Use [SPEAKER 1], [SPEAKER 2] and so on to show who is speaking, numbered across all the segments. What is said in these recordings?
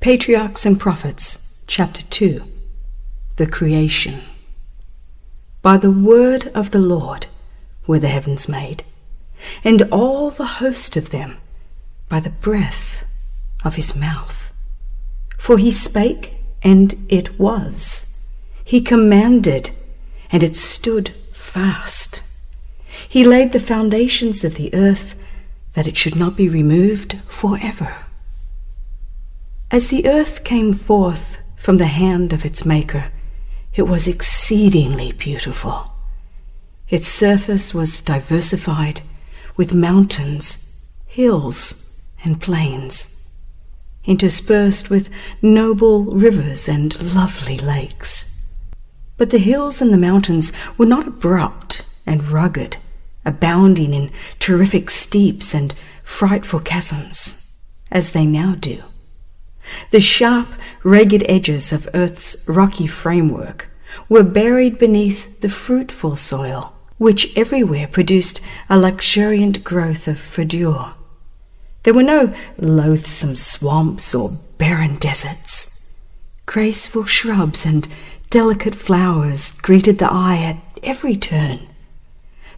[SPEAKER 1] Patriarchs and Prophets, Chapter 2. The Creation. By the word of the Lord were the heavens made, and all the host of them by the breath of his mouth. For he spake, and it was. He commanded, and it stood fast. He laid the foundations of the earth, that it should not be removed forever. As the earth came forth from the hand of its maker, it was exceedingly beautiful. Its surface was diversified with mountains, hills, and plains, interspersed with noble rivers and lovely lakes. But the hills and the mountains were not abrupt and rugged, abounding in terrific steeps and frightful chasms, as they now do. The sharp, ragged edges of earth's rocky framework were buried beneath the fruitful soil, which everywhere produced a luxuriant growth of verdure. There were no loathsome swamps or barren deserts. Graceful shrubs and delicate flowers greeted the eye at every turn.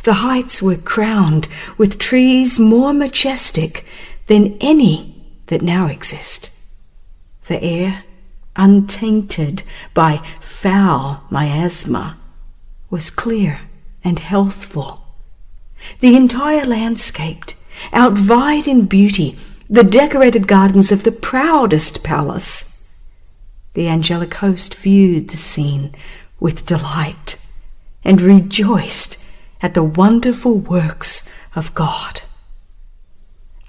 [SPEAKER 1] The heights were crowned with trees more majestic than any that now exist. The air, untainted by foul miasma, was clear and healthful. The entire landscape outvied in beauty the decorated gardens of the proudest palace. The angelic host viewed the scene with delight and rejoiced at the wonderful works of God.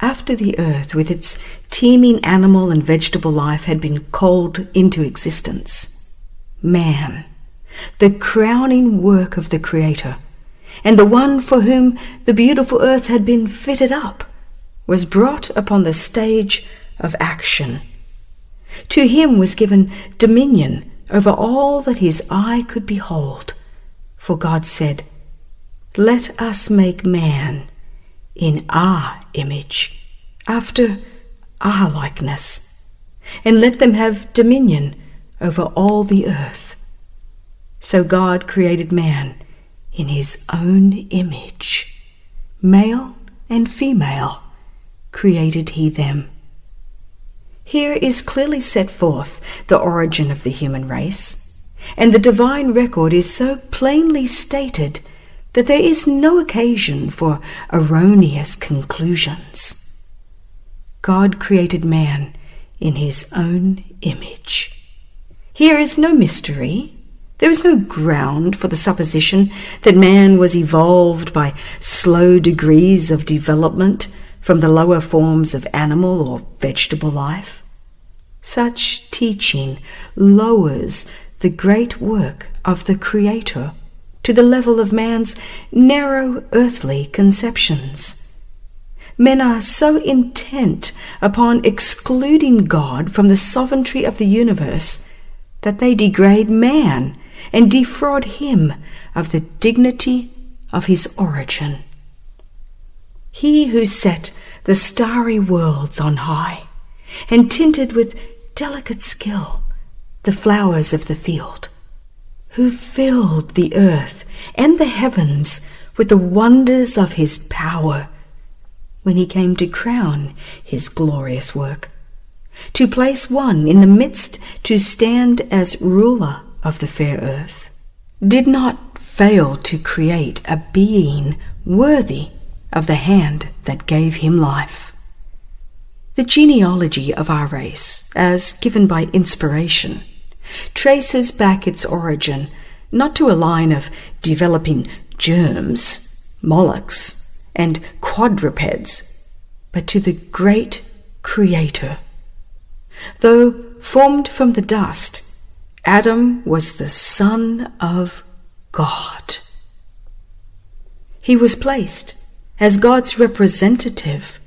[SPEAKER 1] After the earth with its teeming animal and vegetable life had been called into existence, man, the crowning work of the Creator, and the one for whom the beautiful earth had been fitted up, was brought upon the stage of action. To him was given dominion over all that his eye could behold, for God said, "Let us make man in our image, after our likeness, and let them have dominion over all the earth." So God created man in his own image. Male and female created he them. Here is clearly set forth the origin of the human race, and the divine record is so plainly stated that there is no occasion for erroneous conclusions. God created man in his own image. Here is no mystery. There is no ground for the supposition that man was evolved by slow degrees of development from the lower forms of animal or vegetable life. Such teaching lowers the great work of the Creator to the level of man's narrow earthly conceptions. Men are so intent upon excluding God from the sovereignty of the universe that they degrade man and defraud him of the dignity of his origin. He who set the starry worlds on high and tinted with delicate skill the flowers of the field, who filled the earth and the heavens with the wonders of his power, when he came to crown his glorious work, to place one in the midst to stand as ruler of the fair earth, did not fail to create a being worthy of the hand that gave him life. The genealogy of our race, as given by inspiration, traces back its origin not to a line of developing germs, mollusks, and quadrupeds, but to the great Creator. Though formed from the dust, Adam was the Son of God. He was placed as God's representative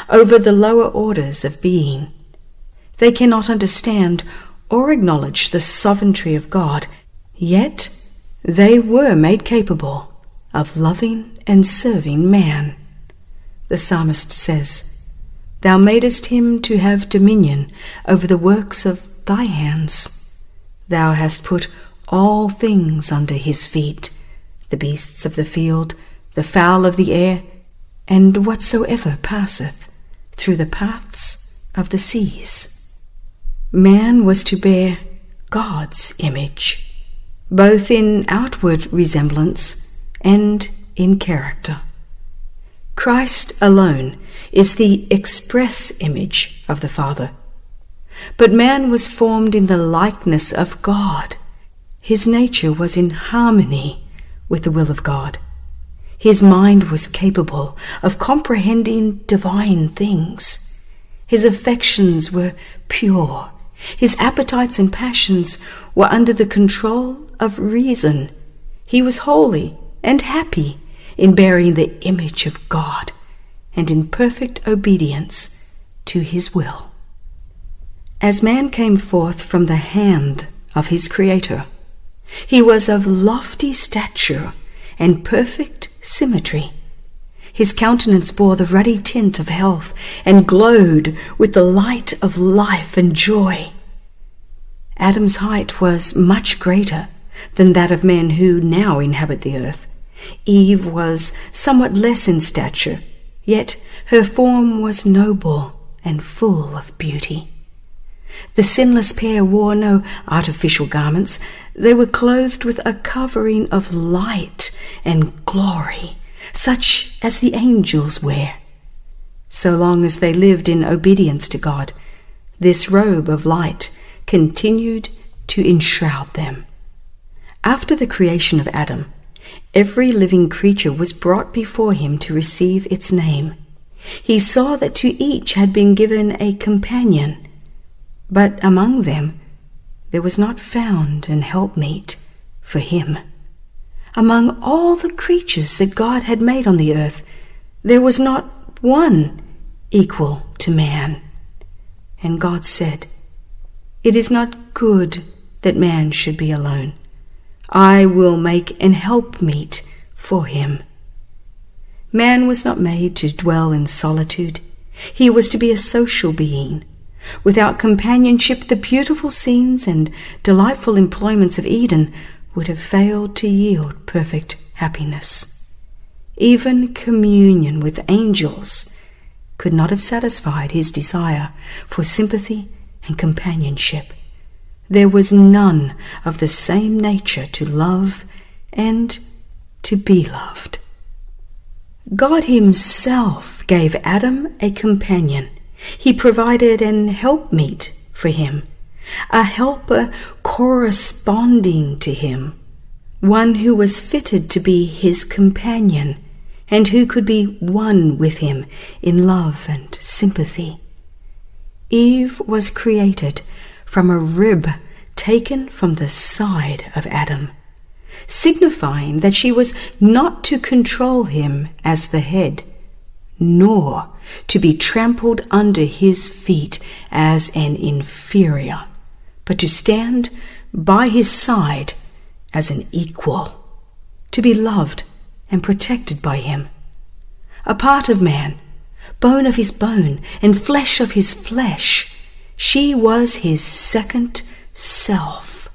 [SPEAKER 1] over the lower orders of being. They cannot understand or acknowledge the sovereignty of God, yet they were made capable of loving and serving man. The psalmist says, Thou madest him to have dominion over the works of thy hands. Thou hast put all things under his feet, the beasts of the field, the fowl of the air, and whatsoever passeth through the paths of the seas. Man was to bear God's image, both in outward resemblance and in character. Christ alone is the express image of the Father. But man was formed in the likeness of God. His nature was in harmony with the will of God. His mind was capable of comprehending divine things. His affections were pure. His appetites and passions were under the control of reason. He was holy and happy in bearing the image of God and in perfect obedience to his will. As man came forth from the hand of his Creator, he was of lofty stature and perfect symmetry. His countenance bore the ruddy tint of health and glowed with the light of life and joy. Adam's height was much greater than that of men who now inhabit the earth. Eve was somewhat less in stature, yet her form was noble and full of beauty. The sinless pair wore no artificial garments. They were clothed with a covering of light and glory, such as the angels wear. So long as they lived in obedience to God, this robe of light continued to enshroud them. After the creation of Adam, every living creature was brought before him to receive its name. He saw that to each had been given a companion, but among them there was not found an helpmeet for him. Among all the creatures that God had made on the earth, there was not one equal to man. And God said, "It is not good that man should be alone. I will make an helpmeet for him." Man was not made to dwell in solitude. He was to be a social being. Without companionship, the beautiful scenes and delightful employments of Eden would have failed to yield perfect happiness. Even communion with angels could not have satisfied his desire for sympathy and companionship. There was none of the same nature to love and to be loved. God himself gave Adam a companion. He provided an helpmeet for him, a helper corresponding to him, one who was fitted to be his companion and who could be one with him in love and sympathy. Eve was created from a rib taken from the side of Adam, signifying that she was not to control him as the head, nor to be trampled under his feet as an inferior, but to stand by his side as an equal, to be loved and protected by him. A part of man, bone of his bone and flesh of his flesh, she was his second self,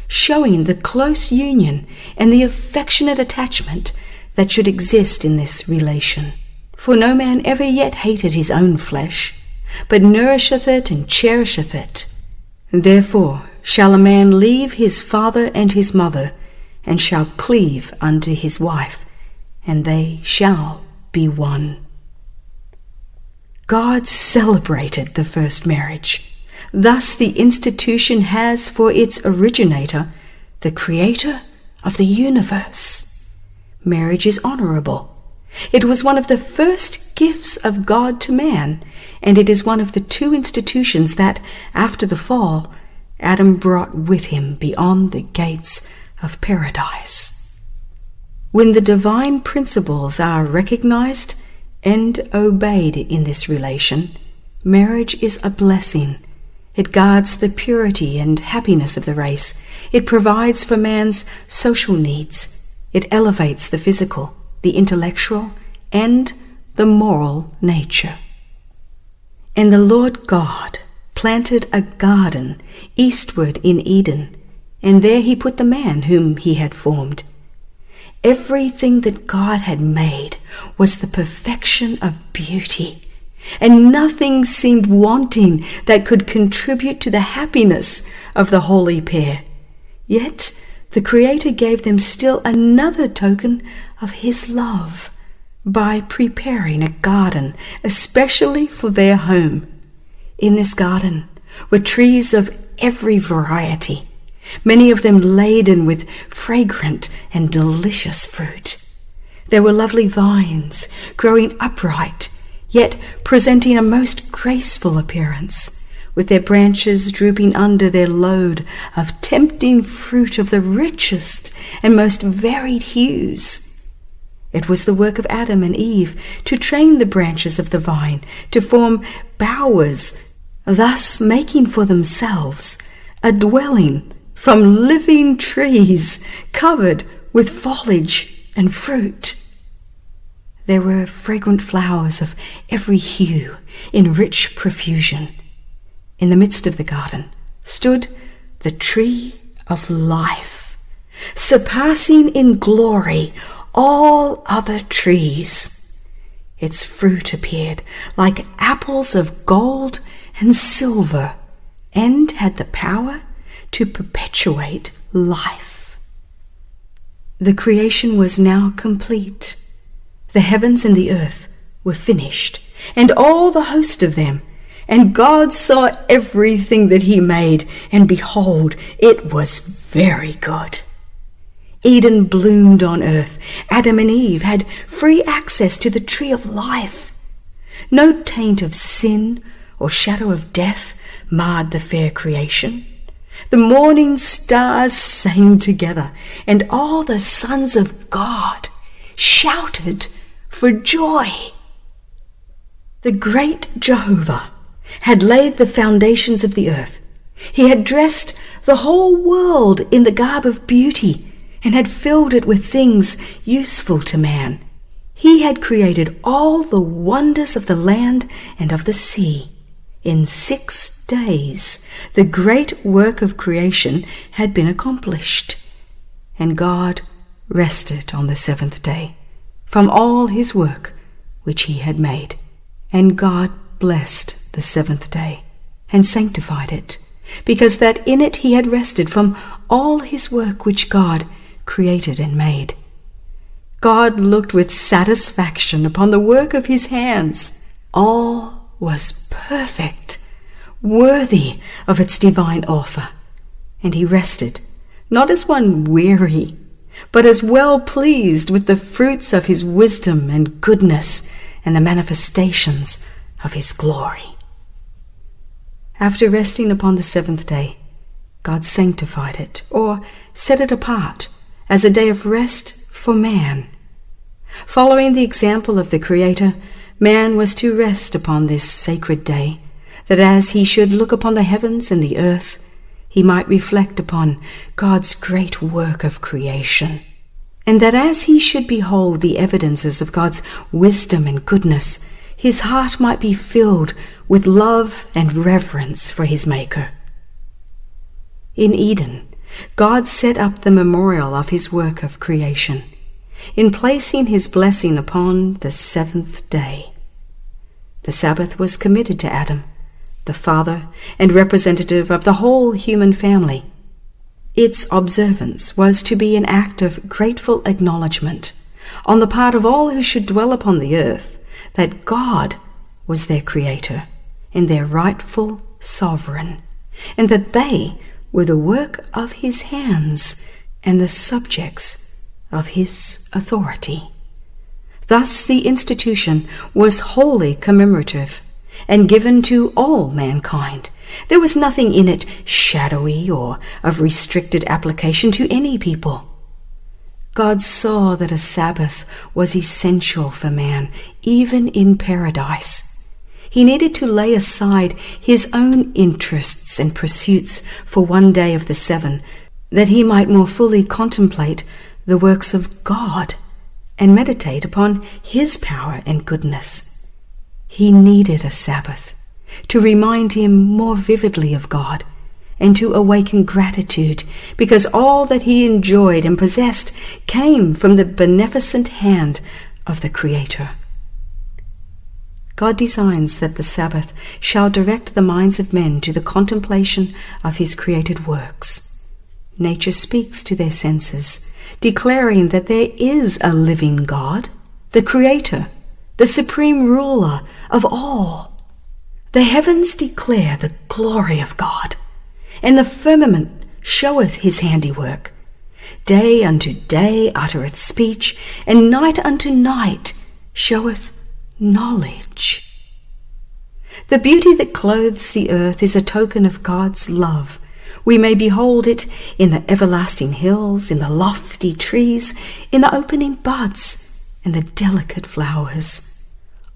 [SPEAKER 1] showing the close union and the affectionate attachment that should exist in this relation. For no man ever yet hated his own flesh, but nourisheth it and cherisheth it. Therefore shall a man leave his father and his mother, and shall cleave unto his wife, and they shall be one. God celebrated the first marriage. Thus the institution has for its originator the Creator of the universe. Marriage is honorable. It was one of the first gifts of God to man, and it is one of the two institutions that, after the fall, Adam brought with him beyond the gates of paradise. When the divine principles are recognized and obeyed in this relation, marriage is a blessing. It guards the purity and happiness of the race. It provides for man's social needs. It elevates the physical, the intellectual, and the moral nature. And the Lord God planted a garden eastward in Eden, and there he put the man whom he had formed. Everything that God had made was the perfection of beauty, and nothing seemed wanting that could contribute to the happiness of the holy pair. Yet the Creator gave them still another token of his love by preparing a garden especially for their home. In this garden were trees of every variety, many of them laden with fragrant and delicious fruit. There were lovely vines growing upright, yet presenting a most graceful appearance, with their branches drooping under their load of tempting fruit of the richest and most varied hues. It was the work of Adam and Eve to train the branches of the vine to form bowers, thus making for themselves a dwelling from living trees covered with foliage and fruit. There were fragrant flowers of every hue in rich profusion. In the midst of the garden stood the tree of life, surpassing in glory all other trees. Its fruit appeared like apples of gold and silver, and had the power to perpetuate life. The creation was now complete. The heavens and the earth were finished, and all the host of them. And God saw everything that he made, and behold, it was very good. Eden bloomed on earth. Adam and Eve had free access to the tree of life. No taint of sin or shadow of death marred the fair creation. The morning stars sang together, and all the sons of God shouted for joy. The great Jehovah had laid the foundations of the earth. He had dressed the whole world in the garb of beauty, and had filled it with things useful to man. He had created all the wonders of the land and of the sea. In 6 days the great work of creation had been accomplished, and God rested on the 7th day from all his work which he had made. And God blessed the 7th day and sanctified it, because that in it he had rested from all his work which God created and made. God looked with satisfaction upon the work of his hands. All was perfect, worthy of its divine author, and he rested, not as one weary, but as well pleased with the fruits of his wisdom and goodness and the manifestations of his glory. After resting upon the 7th day, God sanctified it, or set it apart, as a day of rest for man. Following the example of the Creator, man was to rest upon this sacred day, that as he should look upon the heavens and the earth, he might reflect upon God's great work of creation, and that as he should behold the evidences of God's wisdom and goodness, his heart might be filled with love and reverence for his Maker. In Eden, God set up the memorial of his work of creation, in placing his blessing upon the 7th day. The Sabbath was committed to Adam, the father and representative of the whole human family. Its observance was to be an act of grateful acknowledgement on the part of all who should dwell upon the earth that God was their Creator and their rightful sovereign, and that they were the work of his hands and the subjects of his authority. Thus the institution was wholly commemorative and given to all mankind. There was nothing in it shadowy or of restricted application to any people. God saw that a Sabbath was essential for man, even in paradise. He needed to lay aside his own interests and pursuits for one day of the 7, that he might more fully contemplate the works of God and meditate upon his power and goodness. He needed a Sabbath to remind him more vividly of God, and to awaken gratitude, because all that he enjoyed and possessed came from the beneficent hand of the Creator. God designs that the Sabbath shall direct the minds of men to the contemplation of his created works. Nature speaks to their senses, declaring that there is a living God, the Creator, the supreme ruler of all. The heavens declare the glory of God, and the firmament showeth his handiwork. Day unto day uttereth speech, and night unto night showeth knowledge. The beauty that clothes the earth is a token of God's love. We may behold it in the everlasting hills, in the lofty trees, in the opening buds, and the delicate flowers.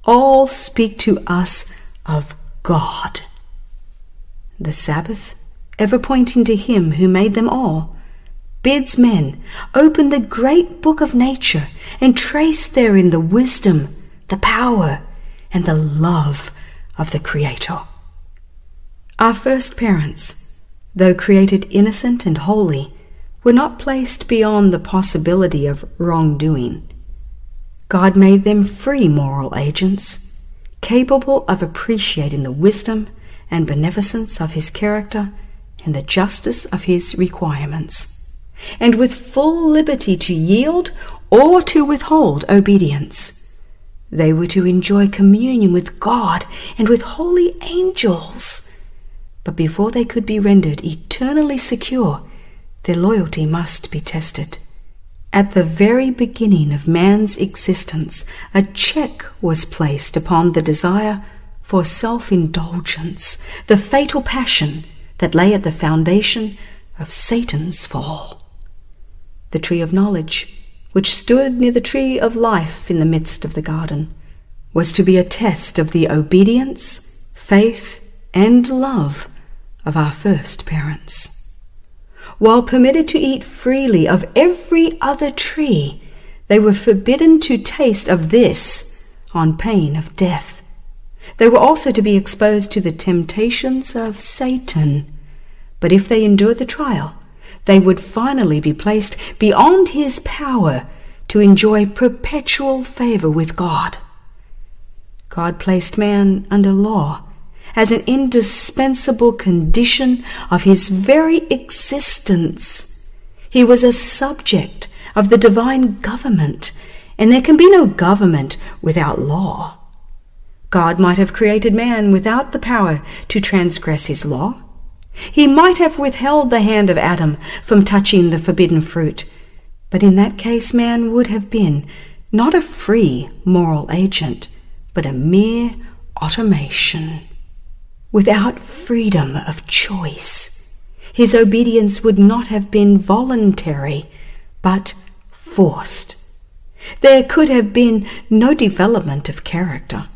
[SPEAKER 1] All speak to us of God. The Sabbath, ever pointing to him who made them all, bids men open the great book of nature and trace therein the wisdom, the power, and the love of the Creator. Our first parents, though created innocent and holy, were not placed beyond the possibility of wrongdoing. God made them free moral agents, capable of appreciating the wisdom and beneficence of his character and the justice of his requirements, and with full liberty to yield or to withhold obedience. They were to enjoy communion with God and with holy angels. But before they could be rendered eternally secure, their loyalty must be tested. At the very beginning of man's existence, a check was placed upon the desire for self-indulgence, the fatal passion that lay at the foundation of Satan's fall. The tree of knowledge, which stood near the tree of life in the midst of the garden, was to be a test of the obedience, faith, and love of our first parents. While permitted to eat freely of every other tree, they were forbidden to taste of this on pain of death. They were also to be exposed to the temptations of Satan. But if they endured the trial, they would finally be placed beyond his power to enjoy perpetual favor with God. God placed man under law as an indispensable condition of his very existence. He was a subject of the divine government, and there can be no government without law. God might have created man without the power to transgress his law. He might have withheld the hand of Adam from touching the forbidden fruit, but in that case man would have been not a free moral agent, but a mere automation. Without freedom of choice, his obedience would not have been voluntary, but forced. There could have been no development of character.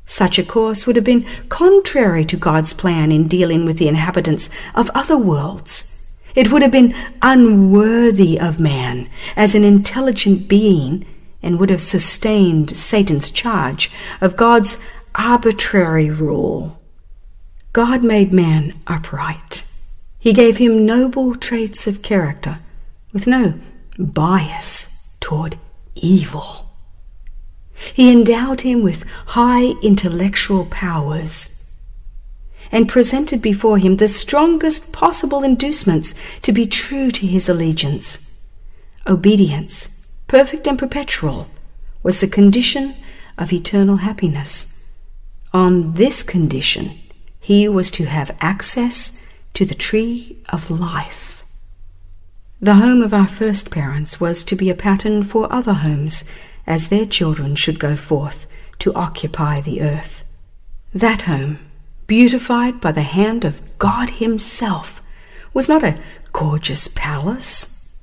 [SPEAKER 1] Such a course would have been contrary to God's plan in dealing with the inhabitants of other worlds. It would have been unworthy of man as an intelligent being, and would have sustained Satan's charge of God's arbitrary rule. God made man upright. He gave him noble traits of character, with no bias toward evil. He endowed him with high intellectual powers, and presented before him the strongest possible inducements to be true to his allegiance. Obedience, perfect and perpetual, was the condition of eternal happiness. On this condition, he was to have access to the tree of life. The home of our first parents was to be a pattern for other homes, as their children should go forth to occupy the earth. That home, beautified by the hand of God himself, was not a gorgeous palace.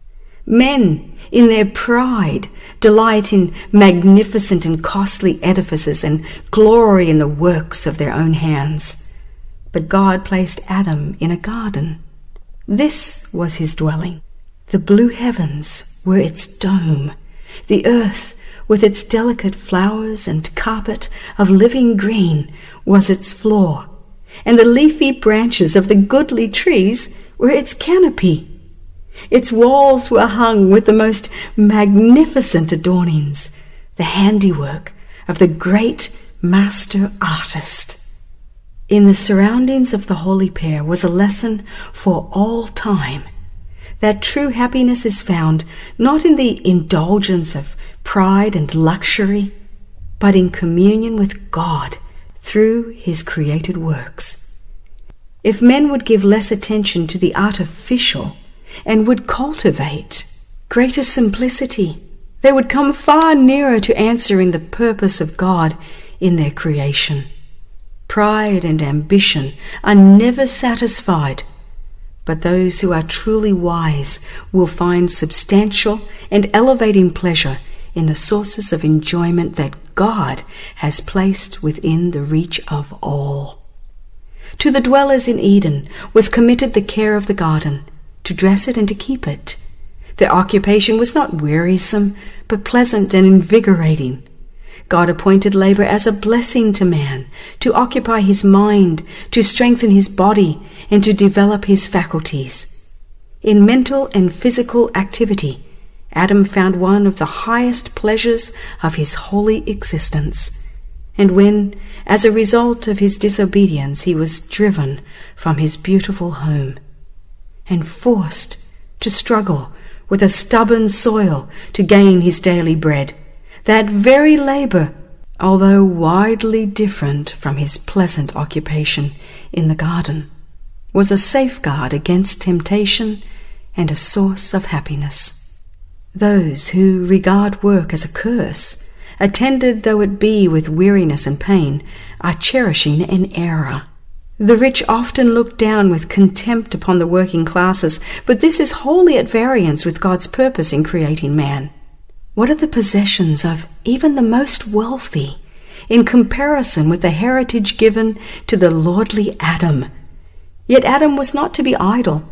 [SPEAKER 1] Men, in their pride, delight in magnificent and costly edifices and glory in the works of their own hands. But God placed Adam in a garden. This was his dwelling. The blue heavens were its dome. The earth with its delicate flowers and carpet of living green, was its floor, and the leafy branches of the goodly trees were its canopy. Its walls were hung with the most magnificent adornings, the handiwork of the great master artist. In the surroundings of the holy pair was a lesson for all time, that true happiness is found not in the indulgence of pride and luxury, but in communion with God through his created works. If men would give less attention to the artificial and would cultivate greater simplicity, they would come far nearer to answering the purpose of God in their creation. Pride and ambition are never satisfied, but those who are truly wise will find substantial and elevating pleasure in the sources of enjoyment that God has placed within the reach of all. To the dwellers in Eden was committed the care of the garden, to dress it and to keep it. Their occupation was not wearisome, but pleasant and invigorating. God appointed labor as a blessing to man, to occupy his mind, to strengthen his body, and to develop his faculties. In mental and physical activity, Adam found one of the highest pleasures of his holy existence. And when, as a result of his disobedience, he was driven from his beautiful home and forced to struggle with a stubborn soil to gain his daily bread, that very labor, although widely different from his pleasant occupation in the garden, was a safeguard against temptation and a source of happiness. Those who regard work as a curse, attended though it be with weariness and pain, are cherishing an error. The rich often look down with contempt upon the working classes, but this is wholly at variance with God's purpose in creating man. What are the possessions of even the most wealthy in comparison with the heritage given to the lordly Adam? Yet Adam was not to be idle.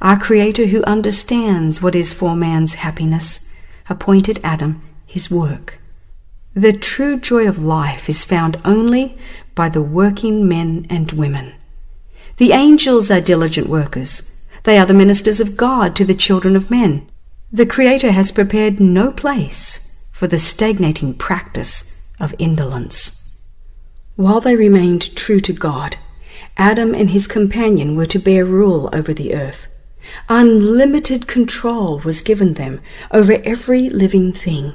[SPEAKER 1] Our Creator, who understands what is for man's happiness, appointed Adam his work. The true joy of life is found only by the working men and women. The angels are diligent workers. They are the ministers of God to the children of men. The Creator has prepared no place for the stagnating practice of indolence. While they remained true to God, Adam and his companion were to bear rule over the earth. Unlimited control was given them over every living thing.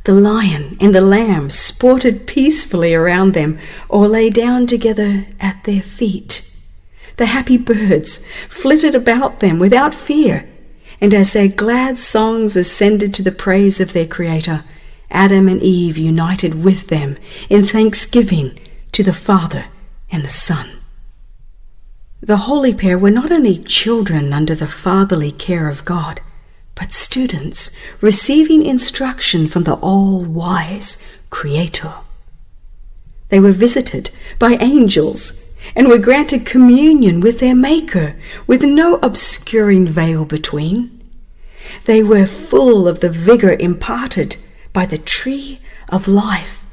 [SPEAKER 1] The lion and the lamb sported peacefully around them or lay down together at their feet. The happy birds flitted about them without fear, and as their glad songs ascended to the praise of their Creator, Adam and Eve united with them in thanksgiving to the Father and the Son. The holy pair were not only children under the fatherly care of God, but students receiving instruction from the all-wise Creator. They were visited by angels and were granted communion with their Maker, with no obscuring veil between. They were full of the vigor imparted by the tree of life,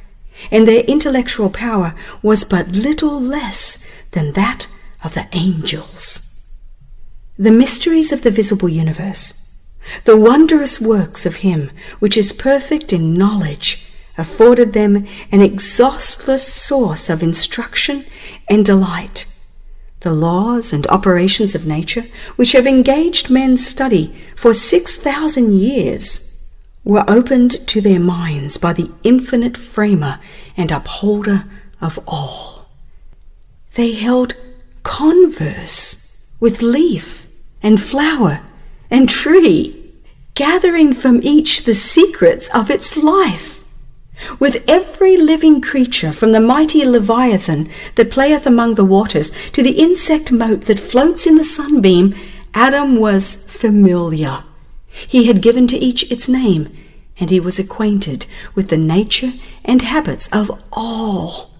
[SPEAKER 1] and their intellectual power was but little less than that of the angels. The mysteries of the visible universe, the wondrous works of Him which is perfect in knowledge, afforded them an exhaustless source of instruction and delight. The laws and operations of nature, which have engaged men's study for 6,000 years, were opened to their minds by the infinite framer and upholder of all. They held converse with leaf and flower and tree, gathering from each the secrets of its life. With every living creature, from the mighty Leviathan that playeth among the waters to the insect mote that floats in the sunbeam, Adam was familiar. He had given to each its name, and he was acquainted with the nature and habits of all.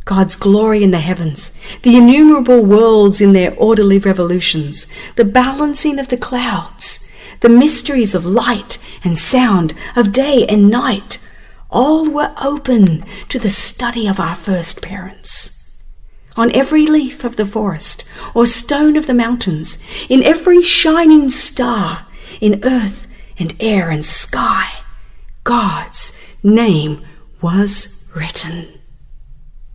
[SPEAKER 1] God's glory in the heavens, the innumerable worlds in their orderly revolutions, the balancing of the clouds, the mysteries of light and sound, of day and night, all were open to the study of our first parents. On every leaf of the forest or stone of the mountains, in every shining star, in earth and air and sky, God's name was written.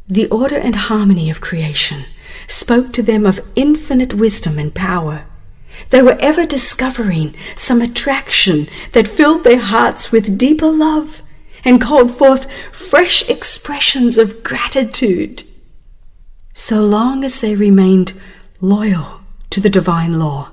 [SPEAKER 1] The order and harmony of creation spoke to them of infinite wisdom and power. They were ever discovering some attraction that filled their hearts with deeper love and called forth fresh expressions of gratitude. So long as they remained loyal to the divine law,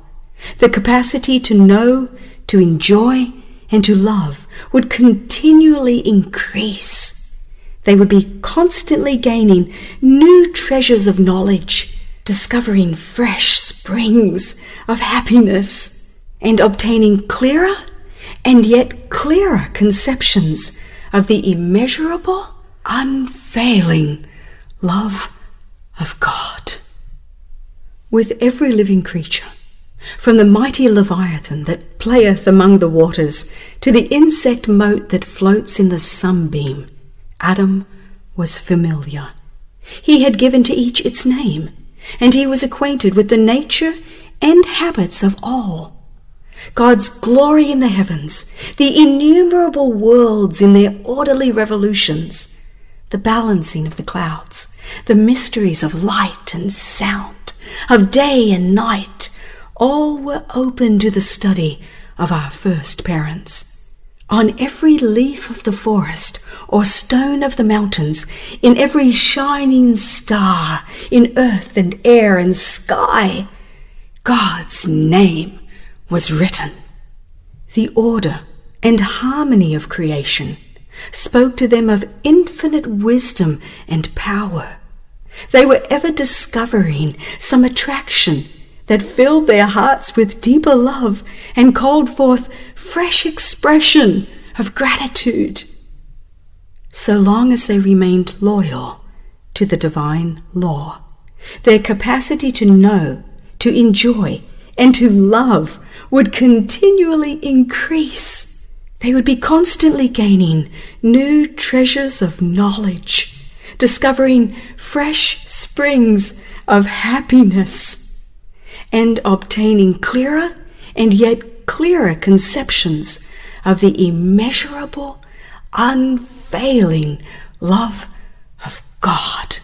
[SPEAKER 1] the capacity to know, to enjoy, and to love would continually increase. They would be constantly gaining new treasures of knowledge, discovering fresh springs of happiness, and obtaining clearer and yet clearer conceptions of the immeasurable, unfailing love of God. With every living creature, from the mighty Leviathan that playeth among the waters to the insect mote that floats in the sunbeam, Adam was familiar. He had given to each its name, and he was acquainted with the nature and habits of all. God's glory in the heavens, the innumerable worlds in their orderly revolutions, the balancing of the clouds, the mysteries of light and sound, of day and night, all were open to the study of our first parents. On every leaf of the forest or stone of the mountains, in every shining star, in earth and air and sky, God's name was written. The order and harmony of creation spoke to them of infinite wisdom and power. They were ever discovering some attraction that filled their hearts with deeper love and called forth fresh expression of gratitude. So long as they remained loyal to the divine law, their capacity to know, to enjoy, and to love would continually increase. They would be constantly gaining new treasures of knowledge, discovering fresh springs of happiness, and obtaining clearer and yet clearer conceptions of the immeasurable, unfailing love of God.